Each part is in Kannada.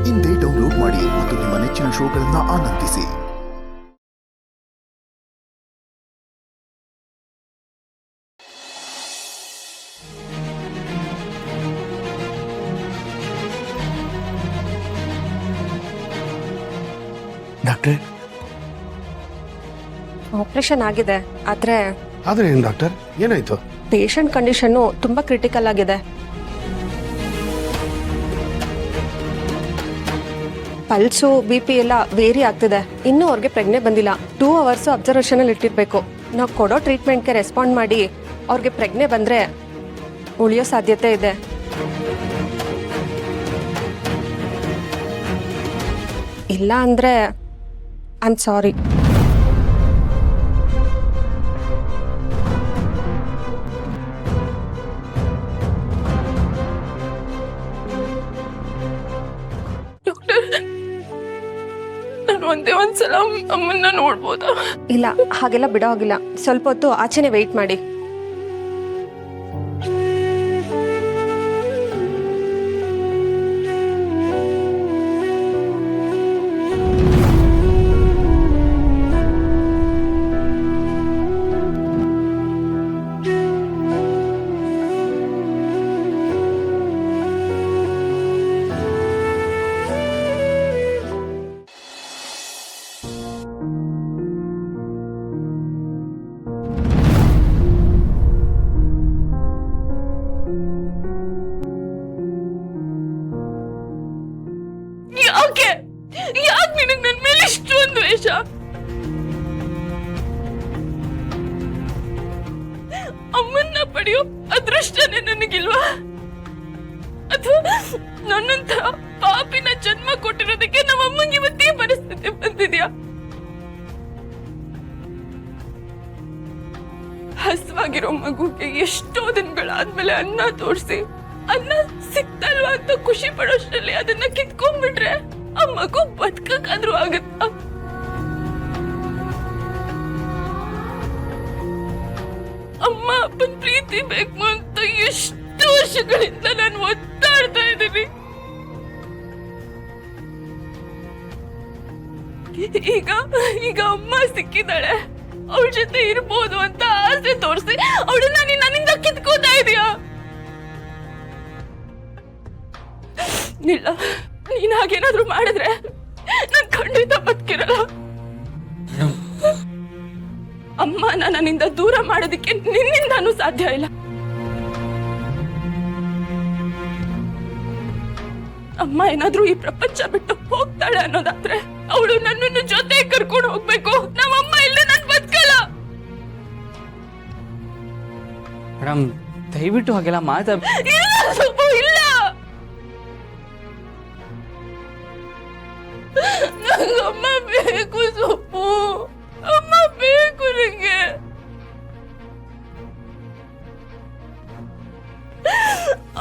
ಇಂದೇ ಡೌನ್ಲೋಡ್ ಮಾಡಿ ಮತ್ತು ನಿಮ್ಮ ನೆಚ್ಚಿನ ಶೋಗಳನ್ನು ಆನಂದಿಸಿ. ಡಾಕ್ಟರ್, ಆಪರೇಷನ್ ಆಗಿದೆ. ಆದ್ರೆ ಏನು ಡಾಕ್ಟರ್, ಏನಾಯ್ತು? ಪೇಷಂಟ್ ಕಂಡೀಷನ್ನು ತುಂಬಾ ಕ್ರಿಟಿಕಲ್ ಆಗಿದೆ. ಪಲ್ಸು BP ಎಲ್ಲ ವೇರಿ ಆಗ್ತಿದೆ. ಇನ್ನೂ ಅವ್ರಿಗೆ ಪ್ರಜ್ಞೆ ಬಂದಿಲ್ಲ. 2 hours ಅಬ್ಸರ್ವೇಷನ್ ಅಲ್ಲಿ ಇಟ್ಟಿರ್ಬೇಕು. ನಾವು ಕೊಡೋ ಟ್ರೀಟ್ಮೆಂಟ್ಗೆ ರೆಸ್ಪಾಂಡ್ ಮಾಡಿ ಅವ್ರಿಗೆ ಪ್ರಜ್ಞೆ ಬಂದ್ರೆ ಉಳಿಯೋ ಸಾಧ್ಯತೆ ಇದೆ. ಇಲ್ಲ ಅಂದ್ರೆ ಐ ಆಮ್ ಸಾರಿ. ಒಂದ್ಸಲ ಅಮ್ಮನ್ನ ನೋಡ್ಬೋದಾ? ಇಲ್ಲ, ಹಾಗೆಲ್ಲ ಬಿಡೋ ಹಾಗಿಲ್ಲ. ಸ್ವಲ್ಪ ಹೊತ್ತು ಆಚೆನೆ ವೆಯ್ಟ್ ಮಾಡಿ. ಯಾಕೆ ನಿನಗ್ ನನ್ ಮೇಲೆ ಇಷ್ಟೊಂದು ದ್ವೇಷ? ಅಮ್ಮನ್ನ ಪಡೆಯೋ ಅದೃಷ್ಟನೇ ನನಗಿಲ್ವಾ? ಅಥವಾ ನನ್ನಂತ ಪಾಪಿನ ಜನ್ಮ ಕೊಟ್ಟಿರೋದಕ್ಕೆ ನಮ್ಮ ಅಮ್ಮಂಗೆ ಇವತ್ತೇ ಪರಿಸ್ಥಿತಿ ಬಂದಿದ್ಯಾ? ಹಸುವಾಗಿರೋ ಮಗುಗೆ ಎಷ್ಟೋ ದಿನಗಳಾದ್ಮೇಲೆ ಅನ್ನ ತೋರಿಸಿ ಅನ್ನ ಸಿಕ್ತಲ್ವಾ ಅಂತ ಖುಷಿ ಪಡೋಷ್ಟರಲ್ಲಿ ಅದನ್ನ ಕಿತ್ಕೊಂಡ್ಬಿಟ್ರೆ ಆ ಮಗು ಬದುಕಾದ್ರೂ ಆಗತ್ತಾ? ಅಮ್ಮ ಅಪ್ಪನ ಪ್ರೀತಿ ಬೇಕು ಅಂತ ಎಷ್ಟು ವರ್ಷಗಳಿಂದ ನಾನು ಒತ್ತಾಡ್ತಾ ಇದ್ದೀನಿ. ಈಗ ಅಮ್ಮ ಸಿಕ್ಕಿದಾಳೆ, ಅವಳ ಜೊತೆ ಇರ್ಬೋದು ಅಂತ ಆಸೆ ತೋರಿಸಿ ಅವಳನ್ನ ನೀನ್ ನನ್ನಿಂದ ಕಿತ್ಕೋತಾ ಇದೀಯಾ? ಇಲ್ಲ, ನೀನ್ ಹಾಗೇನಾದ್ರೂ ಮಾಡಿದ್ರೆ ನಾನ್ ಖಂಡಿತ ಬದುಕಿರಲ್ಲ. ಅಮ್ಮ ನನ್ನಿಂದ ದೂರ ಮಾಡೋದಕ್ಕೆ ನಿನ್ನಿಂದಾನು ಸಾಧ್ಯ ಇಲ್ಲ. ಅಮ್ಮ ಏನಾದ್ರೂ ಈ ಪ್ರಪಂಚ ಬಿಟ್ಟು ಹೋಗ್ತಾಳೆ ಅನ್ನೋದಾದ್ರೆ ಅವಳು ನನ್ನನ್ನು ಜೊತೆ ಕರ್ಕೊಂಡು ಹೋಗ್ಬೇಕು. ನಮ್ಮಮ್ಮ ಇಲ್ಲ, ನಾನ್ ಬದುಕಲ್ಲ. ಮೇಡಮ್, ದಯವಿಟ್ಟು ಹಾಗೆಲ್ಲ ಇಲ್ಲ ಸುಬ್ಬು, ಇಲ್ಲ. ಅಮ್ಮ ಬೇಕು ಸುಬ್ಬು, ಅಮ್ಮ ಬೇಕು ನಂಗೆ.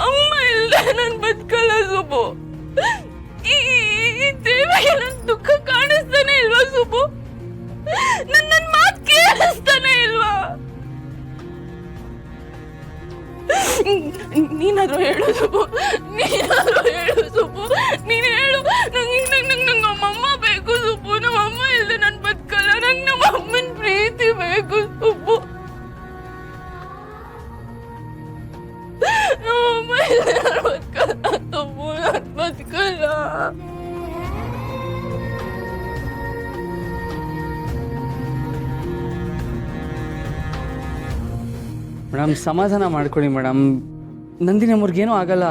ಅಮ್ಮ ಇಲ್ಲದೆ ನಾನ್ ಬದುಕಲ್ಲ ಸುಬ್ಬು. ಈ ದೇವಿಗೆ ನನ್ ದುಃಖ ಕಾಣಿಸ್ತಾನೆ ಇಲ್ವಾ ಸುಬ್ಬು? ನನ್ ಮಾತು ಕೇಳಿಸ್ತಾನೆ ಇಲ್ವಾ? ನೀನಾದ್ರೂ ಹೇಳು ಸುಬ್ಬು, ನೀನಾದ್ರೂ ಹೇಳು ಸುಬ್ಬು, ನೀನ್ ಹೇಳು. ನಂಗೆ ನಮ್ಮಮ್ಮ ಬೇಕು ಸುಬ್ಬು. ನಮ್ಮಮ್ಮ ಇಲ್ಲದೆ ನನ್ ಬದುಕಲ್ಲ. ನಂಗೆ ನಮ್ಮ ಅಮ್ಮನ ಪ್ರೀತಿ ಬೇಕು ಸುಬ್ಬು. ನಮ್ಮಮ್ಮ ಇಲ್ಲದೆ ನಾನು ಬದುಕಲ್ಲ ಸುಬ್ಬು, ನಾನು ಬದುಕಲ್ಲ. ಮೇಡಮ್, ಸಮಾಧಾನ ಮಾಡ್ಕೊಳ್ಳಿ ಮೇಡಮ್. ನಂದಿನಿ ಅಮ್ಮವ್ರಿಗೇನೂ ಆಗಲ್ಲ.